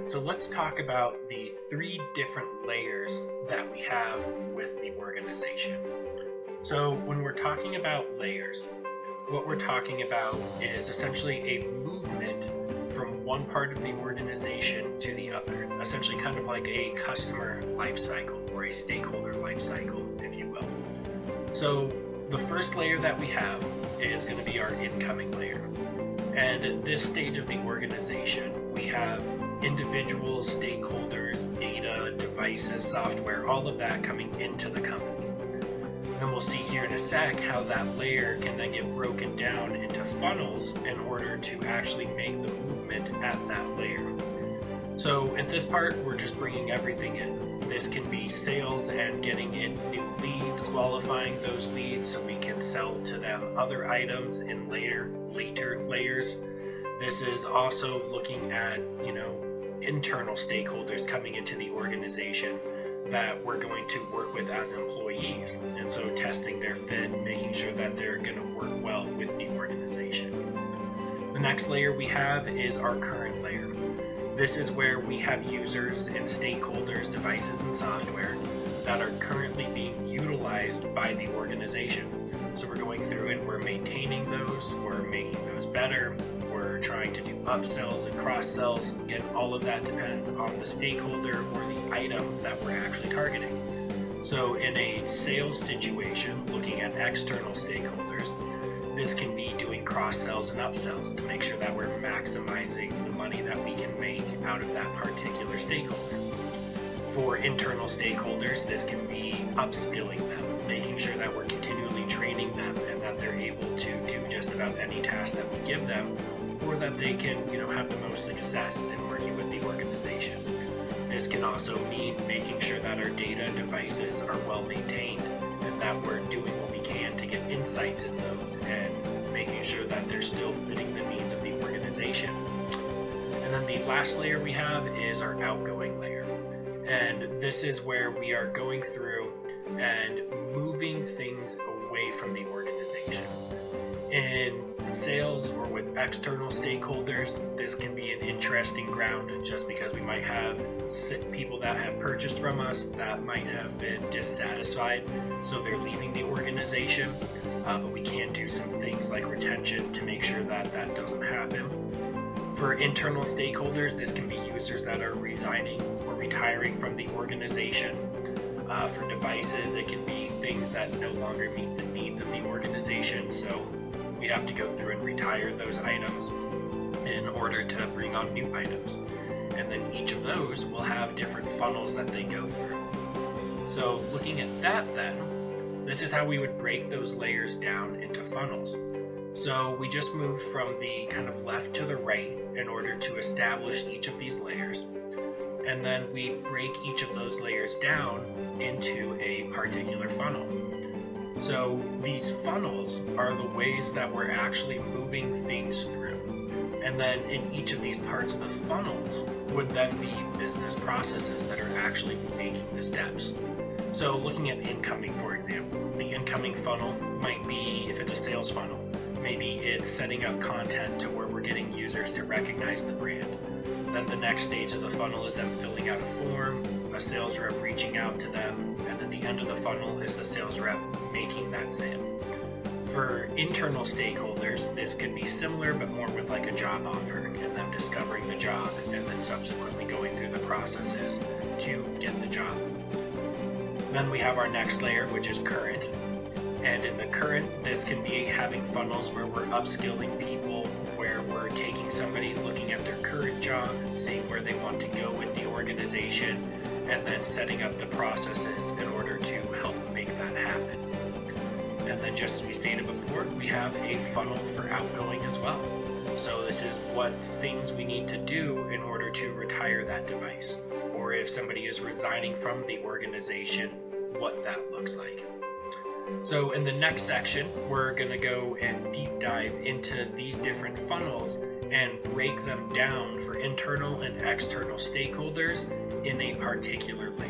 So let's talk about the three different layers that we have with the organization. So when we're talking about layers, what we're talking about is essentially a movement from one part of the organization to the other, essentially kind of like a customer life cycle or a stakeholder life cycle, if you will. So the first layer that we have is going to be our incoming layer. And at this stage of the organization, we have individuals, stakeholders, data, devices, software, all of that coming into the company. And we'll see here in a sec how that layer can then get broken down into funnels in order to actually make the movement at that layer. So at this part, we're just bringing everything in. This can be sales and getting in new leads, qualifying those leads so we can sell to them other items in later layers. This is also looking at, internal stakeholders coming into the organization that we're going to work with as employees. And so testing their fit, making sure that they're going to work well with the organization. The next layer we have is our current layer. This is where we have users and stakeholders, devices and software that are currently being utilized by the organization. So we're going through and we're maintaining those, we're making those better, we're trying to do upsells and cross-sells. Again, all of that depends on the stakeholder or the item that we're actually targeting. So in a sales situation, looking at external stakeholders, this can be doing cross-sells and upsells to make sure that we're maximizing the money that we can make out of that particular stakeholder. For internal stakeholders, this can be upskilling them, making sure that we're continually training them and that they're able to do just about any task that we give them, or that they can, have the most success in working with the organization. This can also mean making sure that our data and devices are well maintained and that we're doing what we can to get insights in those and making sure that they're still fitting the needs of the organization. And then the last layer we have is our outgoing layer. And this is where we are going through and moving things away from the organization. In sales or with external stakeholders, this can be an interesting ground just because we might have people that have purchased from us that might have been dissatisfied, so they're leaving the organization. But we can do some things like retention to make sure that that doesn't happen. For internal stakeholders, this can be users that are resigning or retiring from the organization. For devices, it can be things that no longer meet the needs of the organization, so we have to go through and retire those items in order to bring on new items. And then each of those will have different funnels that they go through. So looking at that then, this is how we would break those layers down into funnels. So we just moved from the kind of left to the right in order to establish each of these layers. And then we break each of those layers down into a particular funnel. So these funnels are the ways that we're actually moving things through. And then in each of these parts of the funnels would then be business processes that are actually making the steps. So looking at incoming, for example, the incoming funnel might be, if it's a sales funnel, maybe it's setting up content to where we're getting users to recognize the brand. Then the next stage of the funnel is them filling out a form, a sales rep reaching out to them, and then the end of the funnel is the sales rep making that sale. For internal stakeholders, this could be similar but more with like a job offer and them discovering the job and then subsequently going through the processes to get the job. Then we have our next layer, which is current. And in the current, this can be having funnels where we're upskilling people, where we're taking somebody, looking at their current job, seeing where they want to go with the organization, and then setting up the processes in order to help make that happen. And then just as we stated before, we have a funnel for outgoing as well. So this is what things we need to do in order to retire that device. Or if somebody is resigning from the organization, what that looks like. So in the next section, we're going to go and deep dive into these different funnels and break them down for internal and external stakeholders in a particular layer.